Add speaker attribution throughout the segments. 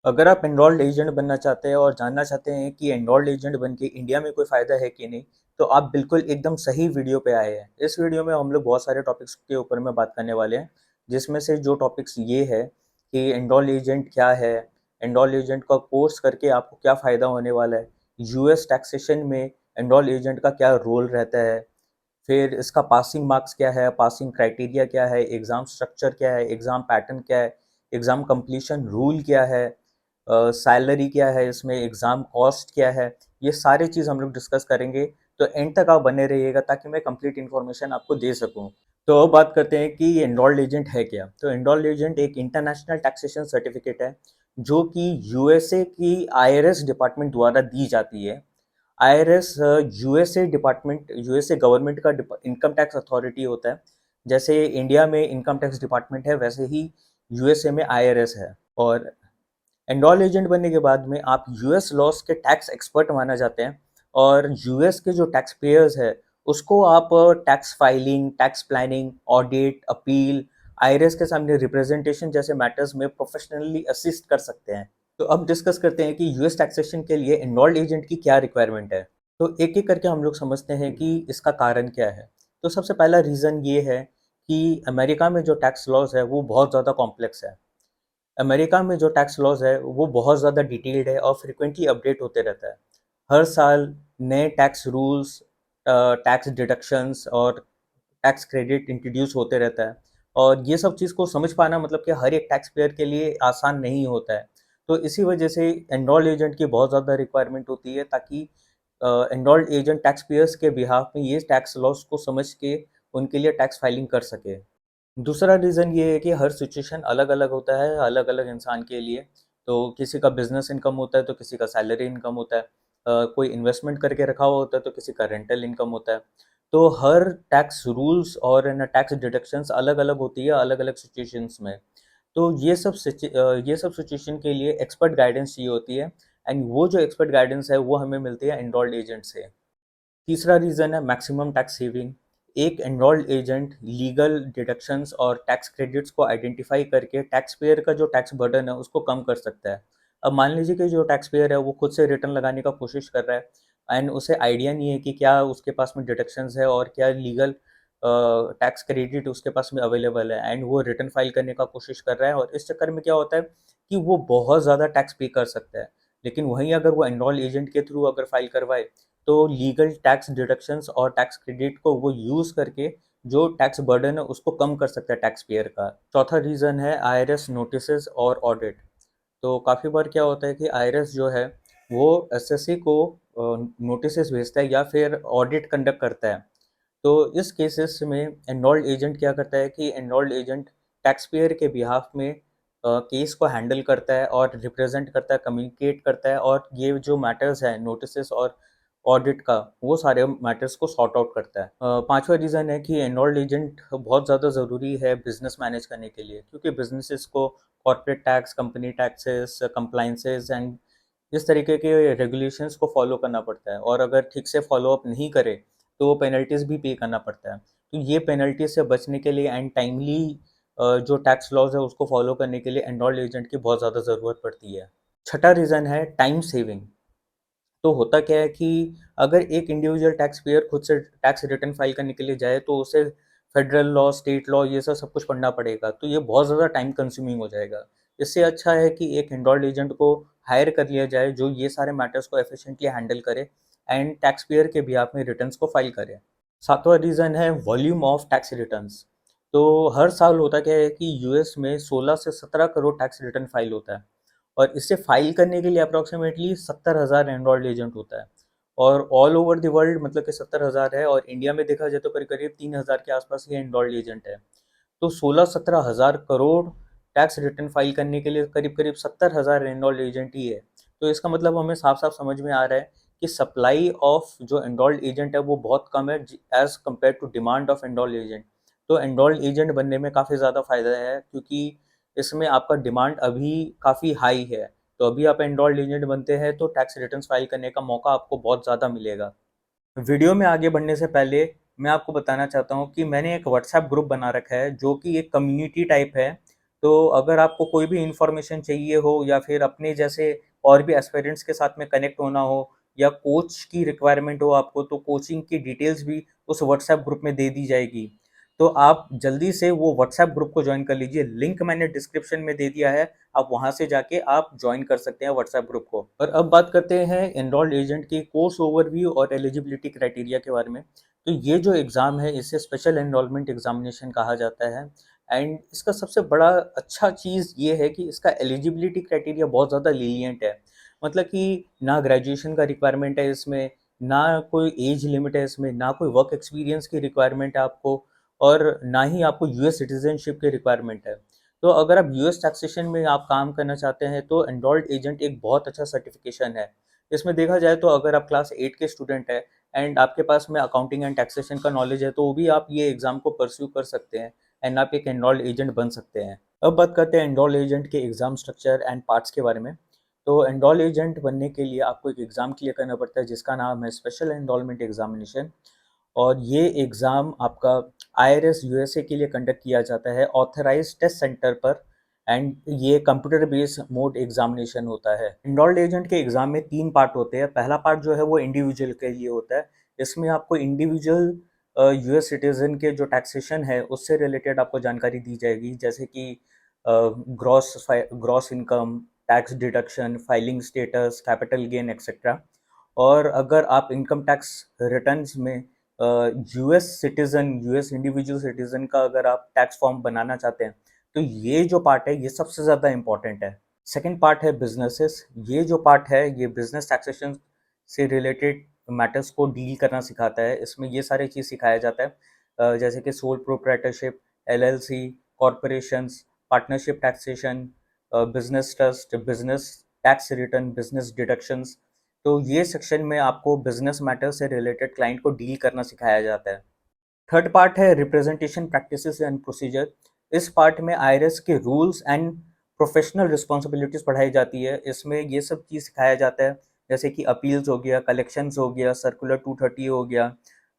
Speaker 1: अगर आप enrolled agent बनना चाहते हैं और जानना चाहते हैं कि एनरोल्ड एजेंट बन के इंडिया में कोई फ़ायदा है कि नहीं, तो आप बिल्कुल एकदम सही वीडियो पे आए हैं। इस वीडियो में हम लोग बहुत सारे टॉपिक्स के ऊपर में बात करने वाले हैं, जिसमें से जो टॉपिक्स ये है कि एनरोल्ड एजेंट क्या है, एनरोल्ड एजेंट का कोर्स करके आपको क्या फ़ायदा होने वाला है, यूएस टैक्सेशन में एनरोल्ड एजेंट का क्या रोल रहता है, फिर इसका पासिंग मार्क्स क्या है, पासिंग क्राइटेरिया क्या है, एग्ज़ाम स्ट्रक्चर क्या है, एग्ज़ाम पैटर्न क्या है, एग्ज़ाम कंप्लीशन रूल क्या है, सैलरी क्या है, इसमें एग्ज़ाम कॉस्ट क्या है, ये सारी चीज़ हम लोग डिस्कस करेंगे। तो एंड तक आप बने रहिएगा ताकि मैं कंप्लीट इन्फॉर्मेशन आपको दे सकूँ। तो अब बात करते हैं कि एनरोल्ड एजेंट है क्या। तो एनरोल्ड एजेंट एक इंटरनेशनल टैक्सेशन सर्टिफिकेट है, जो कि यूएसए की आईआरएस डिपार्टमेंट द्वारा दी जाती है। IRS USA department, USA government का इनकम टैक्स अथॉरिटी होता है। जैसे इंडिया में इनकम टैक्स डिपार्टमेंट है, वैसे ही यूएसए में आईआरएस है। और एनरोल एजेंट बनने के बाद में आप यूएस लॉस के टैक्स एक्सपर्ट माना जाते हैं, और यूएस के जो टैक्स पेयर्स है उसको आप tax filing, tax planning, audit, appeal, IRS के सामने रिप्रेजेंटेशन जैसे मैटर्स में प्रोफेशनली असिस्ट कर सकते हैं। तो अब डिस्कस करते हैं कि यूएस टैक्सेशन के लिए एनरोल्ड एजेंट की क्या रिक्वायरमेंट है। तो एक एक करके हम लोग समझते हैं कि इसका कारण क्या है। तो सबसे पहला रीज़न ये है कि अमेरिका में जो टैक्स लॉज है वो बहुत ज़्यादा कॉम्प्लेक्स है। अमेरिका में जो टैक्स लॉज है वो बहुत ज़्यादा डिटेल्ड है और फ्रिक्वेंटली अपडेट होते रहता है। हर साल नए टैक्स रूल्स, टैक्स डिडक्शंस और टैक्स क्रेडिट इंट्रोड्यूस होते रहता है, और ये सब चीज़ को समझ पाना मतलब कि हर एक टैक्स पेयर के लिए आसान नहीं होता है। तो इसी वजह से एनरोल्ड एजेंट की बहुत ज़्यादा रिक्वायरमेंट होती है, ताकि एनरोल्ड एजेंट टैक्स पेयर्स के बिहाफ में ये टैक्स लॉस को समझ के उनके लिए टैक्स फाइलिंग कर सके। दूसरा रीज़न ये है कि हर सिचुएशन अलग-अलग होता है, अलग-अलग इंसान के लिए। तो किसी का बिज़नेस इनकम होता है, तो किसी का सैलरी इनकम होता है। कोई इन्वेस्टमेंट करके रखा हुआ होता है, तो किसी का रेंटल इनकम होता है। तो हर टैक्स रूल्स और है ना टैक्स डिडक्शंस अलग-अलग होती है, अलग-अलग सिचुएशंस में। तो ये सब सिचुएशन के लिए एक्सपर्ट गाइडेंस चाहिए होती है, एंड वो जो एक्सपर्ट गाइडेंस है, वो हमें मिलती है एनरोल्ड एजेंट से। तीसरा रीज़न है मैक्सिमम टैक्स सेविंग। एक एनरोल्ड एजेंट लीगल डिडक्शंस और टैक्स क्रेडिट्स को आइडेंटिफाई करके टैक्स पेयर का जो टैक्स बर्डन है उसको कम कर सकता है। अब मान लीजिए कि जो टैक्स पेयर है वो खुद से रिटर्न लगाने का कोशिश कर रहा है, एंड उसे आइडिया नहीं है कि क्या उसके पास में डिडक्शंस है और क्या लीगल टैक्स क्रेडिट उसके पास में अवेलेबल है, एंड वो रिटर्न फाइल करने का कोशिश कर रहा है, और इस चक्कर में क्या होता है कि वो बहुत ज़्यादा टैक्स पे कर सकता है। लेकिन वहीं अगर वो एनरोल्ड एजेंट के थ्रू अगर फाइल करवाए, तो लीगल टैक्स डिडक्शंस और टैक्स क्रेडिट को वो यूज़ करके जो टैक्स बर्डन है उसको कम कर सकता है टैक्स पेयर का। चौथा रीज़न है आईआरएस नोटिसेस और ऑडिट। तो काफ़ी बार क्या होता है कि आईआरएस जो है वो एसएससी को नोटिसेस भेजता है या फिर ऑडिट कंडक्ट करता है। तो इस केसेस में एनरोल्ड एजेंट क्या करता है कि एनरोल्ड एजेंट टैक्स पेयर के बिहाफ में केस को हैंडल करता है और रिप्रेजेंट करता है, कम्युनिकेट करता है, और ये जो मैटर्स हैं नोटिसेस और ऑडिट का, वो सारे मैटर्स को सॉर्ट आउट करता है। पांचवा रीज़न है कि एनरोल्ड एजेंट बहुत ज़्यादा ज़रूरी है बिजनेस मैनेज करने के लिए, क्योंकि बिजनेसेस को corporate tax, company taxes, compliances and इस तरीके के रेगुलेशंस को फॉलो करना पड़ता है, और अगर ठीक से फॉलो अप नहीं करे तो पेनल्टीज़ भी पे करना पड़ता है। तो ये पेनल्टी से बचने के लिए एंड टाइमली जो टैक्स लॉज है उसको फॉलो करने के लिए एनरोल्ड एजेंट की बहुत ज़्यादा ज़रूरत पड़ती है। छठा रीज़न है टाइम सेविंग। तो होता क्या है कि अगर एक इंडिविजुअल टैक्स पेयर खुद से टैक्स रिटर्न फाइल करने के लिए जाए, तो उसे फेडरल लॉ, स्टेट लॉ, ये सब सब कुछ पढ़ना पड़ेगा, तो ये बहुत ज़्यादा टाइम कंज्यूमिंग हो जाएगा। इससे अच्छा है कि एक एनरोल्ड एजेंट को हायर कर लिया जाए जो ये सारे मैटर्स को एफिशिएंटली हैंडल करे एंड टैक्स पेयर के बिहाफ में रिटर्न्स को फाइल करे। सातवां रीज़न है वॉल्यूम ऑफ टैक्स रिटर्न्स। तो हर साल होता क्या है कि यूएस में 16 से 17 करोड़ टैक्स रिटर्न फाइल होता है, और इसे फाइल करने के लिए अप्रॉक्सीमेटली 70,000 एनरोल्ड एजेंट होता है। और ऑल ओवर द वर्ल्ड मतलब कि 70,000 है, और इंडिया में देखा जाए तो करीब करीब 3,000 के आसपास ही एनरोल्ड एजेंट है। तो 16-17 हज़ार करोड़ टैक्स रिटर्न फाइल करने के लिए करीब करीब 70,000 एनरोल्ड एजेंट ही है। तो इसका मतलब हमें साफ साफ समझ में आ रहा है कि सप्लाई ऑफ जो एनरोल्ड एजेंट है वो बहुत कम है as compare to demand of enrolled agent. तो एनरोल्ड एजेंट बनने में काफ़ी ज़्यादा फायदा है, क्योंकि इसमें आपका डिमांड अभी काफ़ी हाई है। तो अभी आप एनरोल्ड एजेंट बनते हैं तो टैक्स रिटर्न फाइल करने का मौका आपको बहुत ज़्यादा मिलेगा। वीडियो में आगे बढ़ने से पहले मैं आपको बताना चाहता हूँ कि मैंने एक व्हाट्सएप ग्रुप बना रखा है जो कि एक कम्युनिटी टाइप है। तो अगर आपको कोई भी इन्फॉर्मेशन चाहिए हो या फिर अपने जैसे और भी एस्पिरेंट्स के साथ में कनेक्ट होना हो या कोच की रिक्वायरमेंट हो आपको, तो कोचिंग की डिटेल्स भी उस व्हाट्सएप ग्रुप में दे दी जाएगी। तो आप जल्दी से वो व्हाट्सएप ग्रुप को ज्वाइन कर लीजिए, लिंक मैंने डिस्क्रिप्शन में दे दिया है, आप वहाँ से जाके आप ज्वाइन कर सकते हैं व्हाट्सएप ग्रुप को। और अब बात करते हैं एनरोल्ड एजेंट की कोर्स ओवरव्यू और एलिजिबिलिटी क्राइटेरिया के बारे में। तो ये जो एग्ज़ाम है इसे स्पेशल एनरोलमेंट एग्जामिनेशन कहा जाता है। एंड इसका सबसे बड़ा अच्छा चीज़ ये है कि इसका एलिजिबिलिटी क्राइटेरिया बहुत ज़्यादा लीनियंट है। मतलब कि ना ग्रेजुएशन का रिक्वायरमेंट है इसमें, ना कोई एज लिमिट है इसमें, ना कोई वर्क एक्सपीरियंस की रिक्वायरमेंट है आपको, और ना ही आपको यूएस सिटीजनशिप की रिक्वायरमेंट है। तो अगर आप यूएस टैक्सेशन में आप काम करना चाहते हैं तो एनरोल्ड एजेंट एक बहुत अच्छा सर्टिफिकेशन है। इसमें देखा जाए तो अगर आप क्लास 8 के स्टूडेंट हैं एंड आपके पास में अकाउंटिंग एंड टैक्सेशन का नॉलेज है तो भी आप ये एग्ज़ाम को परस्यू कर सकते हैं एंड आप एक एनरोल्ड एजेंट बन सकते हैं। अब बात करते हैं एनरोल्ड एजेंट के एग्ज़ाम स्ट्रक्चर एंड पार्ट्स के बारे में। तो एनरोल्ड एजेंट बनने के लिए आपको एक एग्ज़ाम क्लियर करना पड़ता है जिसका नाम है स्पेशल एनरोलमेंट एग्जामिनेशन। और ये एग्ज़ाम आपका आईआरएस यूएसए के लिए कंडक्ट किया जाता है ऑथराइज्ड टेस्ट सेंटर पर। एंड ये कंप्यूटर बेस्ड मोड एग्जामिनेशन होता है। एनरोल्ड एजेंट के एग्ज़ाम में 3 पार्ट होते हैं। पहला पार्ट जो है वो इंडिविजुअल के लिए होता है। इसमें आपको इंडिविजुअल यूएस सिटीज़न के जो टैक्सेशन है उससे रिलेटेड आपको जानकारी दी जाएगी, जैसे कि gross income, tax deduction, filing status, capital gain etcetera. और अगर आप इनकम टैक्स रिटर्न्स में US citizen, US individual citizen का अगर आप टैक्स फॉर्म बनाना चाहते हैं, तो ये जो पार्ट है ये सबसे ज़्यादा इम्पॉर्टेंट है। सेकंड पार्ट है बिजनेसेस। ये जो पार्ट है ये बिजनेस टैक्सेशन से रिलेटेड मैटर्स को डील करना सिखाता है। इसमें ये सारी चीज़ सिखाया जाता है, जैसे कि sole proprietorship, LLC, corporations, partnership taxation, business trust, business tax return, business deductions. तो ये सेक्शन में आपको बिजनेस मैटर से रिलेटेड क्लाइंट को डील करना सिखाया जाता है। थर्ड पार्ट है रिप्रेजेंटेशन प्रैक्टिसेस एंड प्रोसीजर। इस पार्ट में आईआरएस के रूल्स एंड प्रोफेशनल रिस्पॉन्सिबिलिटीज पढ़ाई जाती है। इसमें ये सब चीज़ सिखाया जाता है, जैसे कि अपील्स हो गया, कलेक्शंस हो गया, सर्कुलर 230 हो गया,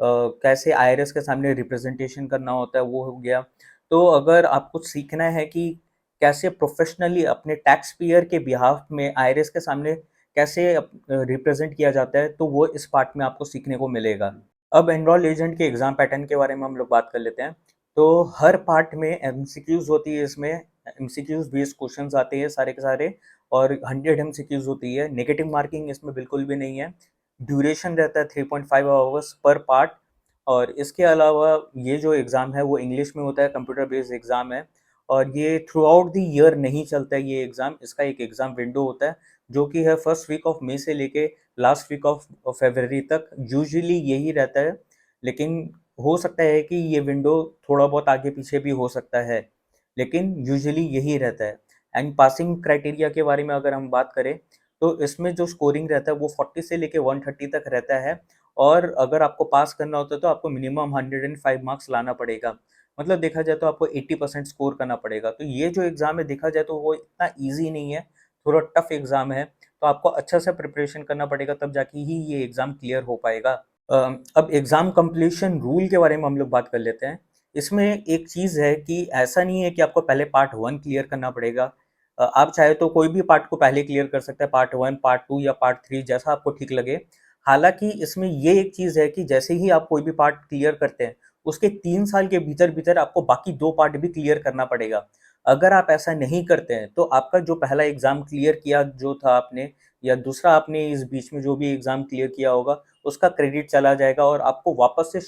Speaker 1: कैसे आईआरएस के सामने रिप्रेजेंटेशन करना होता है वो हो गया। तो अगर आपको सीखना है कि कैसे प्रोफेशनली अपने टैक्स पेयर के बिहाफ में आईआरएस के सामने कैसे रिप्रेजेंट किया जाता है, तो वो इस पार्ट में आपको सीखने को मिलेगा। अब एनरोल एजेंट के एग्ज़ाम पैटर्न के बारे में हम लोग बात कर लेते हैं। तो हर पार्ट में एमसीक्यूज़ होती है, इसमें एमसीक्यूज़ बेस्ड क्वेश्चंस आते हैं सारे के सारे, और 100 एमसीक्यूज़ होती है। नेगेटिव मार्किंग इसमें बिल्कुल भी नहीं है। ड्यूरेशन रहता है 3.5 आवर्स पर पार्ट। और इसके अलावा ये जो एग्ज़ाम है वो इंग्लिश में होता है, कंप्यूटर बेस्ड एग्ज़ाम है, और ये थ्रू आउट द ईयर नहीं चलता है ये एग्ज़ाम। इसका एक एग्ज़ाम विंडो होता है जो कि है फर्स्ट वीक ऑफ मई से लेके लास्ट वीक ऑफ फरवरी तक। यूजुअली यही रहता है, लेकिन हो सकता है कि ये विंडो थोड़ा बहुत आगे पीछे भी हो सकता है, लेकिन यूजुअली यही रहता है। एंड पासिंग क्राइटेरिया के बारे में अगर हम बात करें तो इसमें जो स्कोरिंग रहता है वो 40 से लेके 130 तक रहता है। और अगर आपको पास करना होता है तो आपको मिनिमम 105 मार्क्स लाना पड़ेगा। मतलब देखा जाए तो आपको 80% स्कोर करना पड़ेगा। तो ये जो एग्ज़ाम है देखा जाए तो वो इतना ईजी नहीं है, थोड़ा टफ एग्ज़ाम है। तो आपको अच्छा से प्रिपरेशन करना पड़ेगा, तब जाके ही ये एग्ज़ाम क्लियर हो पाएगा। अब एग्ज़ाम कंप्लीशन रूल के बारे में हम लोग बात कर लेते हैं। इसमें एक चीज़ है कि ऐसा नहीं है कि आपको पहले पार्ट 1 क्लियर करना पड़ेगा। आप चाहे तो कोई भी पार्ट को पहले क्लियर कर सकते हैं, पार्ट 1, पार्ट 2 या पार्ट 3, जैसा आपको ठीक लगे। हालाँकि इसमें ये एक चीज़ है कि जैसे ही आप कोई भी पार्ट क्लियर करते हैं, उसके 3 साल के भीतर-भीतर आपको बाकी 2 पार्ट भी क्लियर करना पड़ेगा। अगर आप ऐसा नहीं करते हैं, तो आपका जो पहला एग्ज़ाम क्लियर किया जो था आपने, या दूसरा आपने इस बीच में जो भी एग्ज़ाम क्लियर किया होगा, उसका क्रेडिट चला जाएगा और आपको वापस से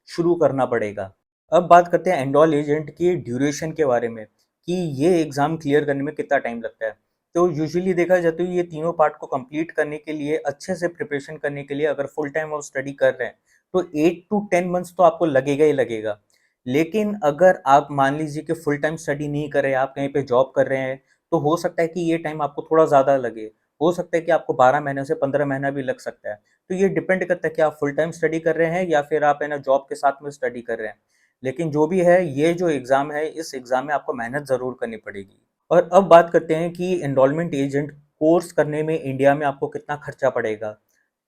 Speaker 1: शुरू करना पड़ेगा। अब बात करते हैं एनरोल एजेंट की ड्यूरेशन के बारे में, कि ये एग्ज़ाम क्लियर करने में कितना टाइम लगता है। तो यूजुअली देखा जाए तो ये तीनों पार्ट को कंप्लीट करने के लिए, अच्छे से प्रिपरेशन करने के लिए, अगर फुल टाइम आप स्टडी कर रहे हैं, तो 8 टू 10 मंथ्स तो आपको लगेगा ही लगेगा। लेकिन अगर आप मान लीजिए कि फुल टाइम स्टडी नहीं कर रहे हैं, आप कहीं पे जॉब कर रहे हैं, तो हो सकता है कि ये टाइम आपको थोड़ा ज़्यादा लगे। हो सकता है कि आपको 12 महीने से 15 महीना भी लग सकता है। तो ये डिपेंड करता है कि आप फुल टाइम स्टडी कर रहे हैं या फिर आप है ना जॉब के साथ में स्टडी कर रहे हैं। लेकिन जो भी है, ये जो एग्ज़ाम है, इस एग्ज़ाम में आपको मेहनत ज़रूर करनी पड़ेगी। और अब बात करते हैं कि एनरोलमेंट एजेंट कोर्स करने में इंडिया में आपको कितना खर्चा पड़ेगा।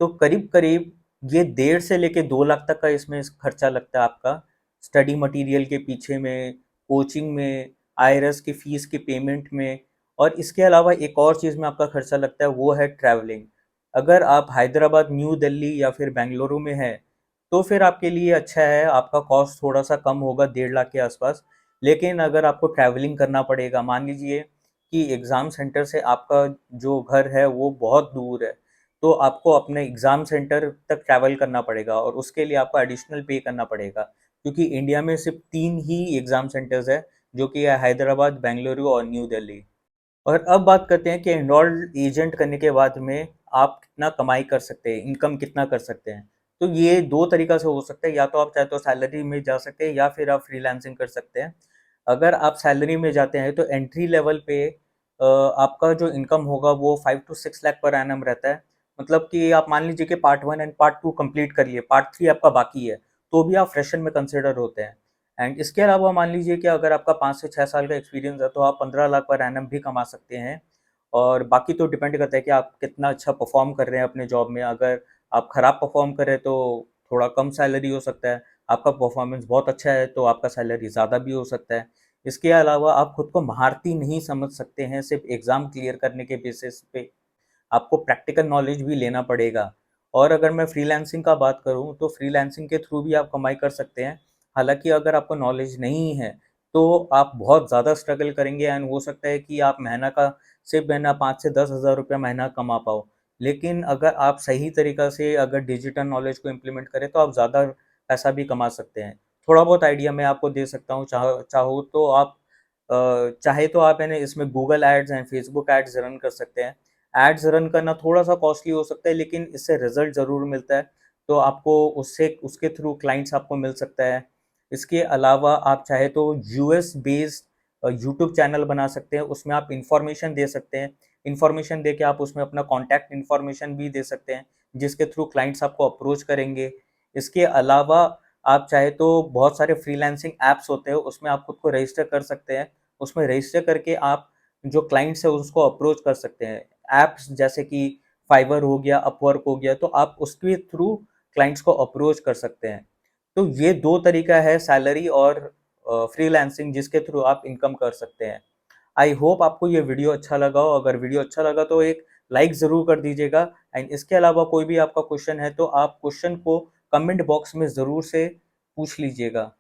Speaker 1: तो करीब-करीब ये 1.5 से लेके 2 लाख तक का इसमें खर्चा लगता है आपका, स्टडी मटेरियल के पीछे में, कोचिंग में, आईआरएस की फ़ीस की पेमेंट में। और इसके अलावा एक और चीज़ में आपका खर्चा लगता है, वो है ट्रैवलिंग। अगर आप हैदराबाद, न्यू दिल्ली या फिर बेंगलुरु में हैं, तो फिर आपके लिए अच्छा है, आपका कॉस्ट थोड़ा-सा कम होगा 1.5 लाख के आसपास। लेकिन अगर आपको ट्रैवलिंग करना पड़ेगा, मान लीजिए कि एग्ज़ाम सेंटर से आपका जो घर है वो बहुत दूर है, तो आपको अपने एग्ज़ाम सेंटर तक ट्रैवल करना पड़ेगा और उसके लिए आपको एडिशनल पे करना पड़ेगा। क्योंकि इंडिया में सिर्फ़ 3 ही एग्ज़ाम सेंटर्स हैं, जो कि है हैदराबाद, बेंगलुरु और न्यू दिल्ली। और अब बात करते हैं कि एनरोल्ड एजेंट करने के बाद में आप कितना कमाई कर सकते हैं, इनकम कितना कर सकते हैं। तो ये 2 तरीका से हो सकता है, या तो आप चाहे तो सैलरी में जा सकते हैं या फिर आप फ्रीलांसिंग कर सकते हैं। अगर आप सैलरी में जाते हैं तो एंट्री लेवल पे आपका जो इनकम होगा वो 5 टू 6 लाख पर एनम रहता है। मतलब कि आप मान लीजिए कि पार्ट 1 एंड पार्ट 2 कंप्लीट कर लिए, पार्ट 3 आपका बाकी है, तो भी आप फ्रेशर में कंसिडर होते हैं। एंड इसके अलावा मान लीजिए कि अगर आपका 5 से 6 साल का एक्सपीरियंस है, तो आप 15 लाख पर एनम भी कमा सकते हैं। और बाकी तो डिपेंड करता है कि आप कितना अच्छा परफॉर्म कर रहे हैं अपने जॉब में। अगर आप खराब परफॉर्म कर रहे हैं तो थोड़ा कम सैलरी हो सकता है, आपका परफॉर्मेंस बहुत अच्छा है तो आपका सैलरी ज़्यादा भी हो सकता है। इसके अलावा आप खुद को महारती नहीं समझ सकते हैं सिर्फ एग्ज़ाम क्लियर करने के बेसिस पे, आपको प्रैक्टिकल नॉलेज भी लेना पड़ेगा। और अगर मैं फ्रीलांसिंग का बात करूँ, तो फ्रीलांसिंग के थ्रू भी आप कमाई कर सकते हैं। हालाँकि अगर आपको नॉलेज नहीं है, तो आप बहुत ज़्यादा स्ट्रगल करेंगे एंड हो सकता है कि आप महीना का सिर्फ महीना 5 से 10,000 रुपया महीना कमा पाओ। लेकिन अगर आप सही तरीक़ा से अगर डिजिटल नॉलेज को इम्प्लीमेंट करें, तो आप ज़्यादा पैसा भी कमा सकते हैं। थोड़ा बहुत आइडिया मैं आपको दे सकता हूँ, चाहो तो आप चाहे तो आप है ना इसमें Google ads and Facebook ads run कर सकते हैं। एड्स रन करना थोड़ा-सा कॉस्टली हो सकता है, लेकिन इससे रिज़ल्ट ज़रूर मिलता है। तो आपको उससे उसके थ्रू क्लाइंट्स आपको मिल सकता है। इसके अलावा आप चाहे तो यूएस बेस्ड यूट्यूब चैनल बना सकते हैं, उसमें आप इन्फॉर्मेशन दे सकते हैं। इन्फॉर्मेशन देके आप उसमें अपना कॉन्टैक्ट इन्फॉर्मेशन भी दे सकते हैं, जिसके थ्रू क्लाइंट्स आपको अप्रोच करेंगे। इसके अलावा आप चाहे तो बहुत सारे फ्रीलांसिंग ऐप्स होते हैं, उसमें आप खुद को रजिस्टर कर सकते हैं। उसमें रजिस्टर करके आप जो क्लाइंट्स हैं उसको अप्रोच कर सकते हैं। ऐप्स जैसे कि फाइवर हो गया, अपवर्क हो गया, तो आप उसके थ्रू क्लाइंट्स को अप्रोच कर सकते हैं। तो ये 2 तरीका है, सैलरी और फ्रीलांसिंग, जिसके थ्रू आप इनकम कर सकते हैं। आई होप आपको ये वीडियो अच्छा लगा हो। अगर वीडियो अच्छा लगा तो एक लाइक ज़रूर कर दीजिएगा। एंड इसके अलावा कोई भी आपका क्वेश्चन है तो आप क्वेश्चन को कमेंट बॉक्स में ज़रूर से पूछ लीजिएगा।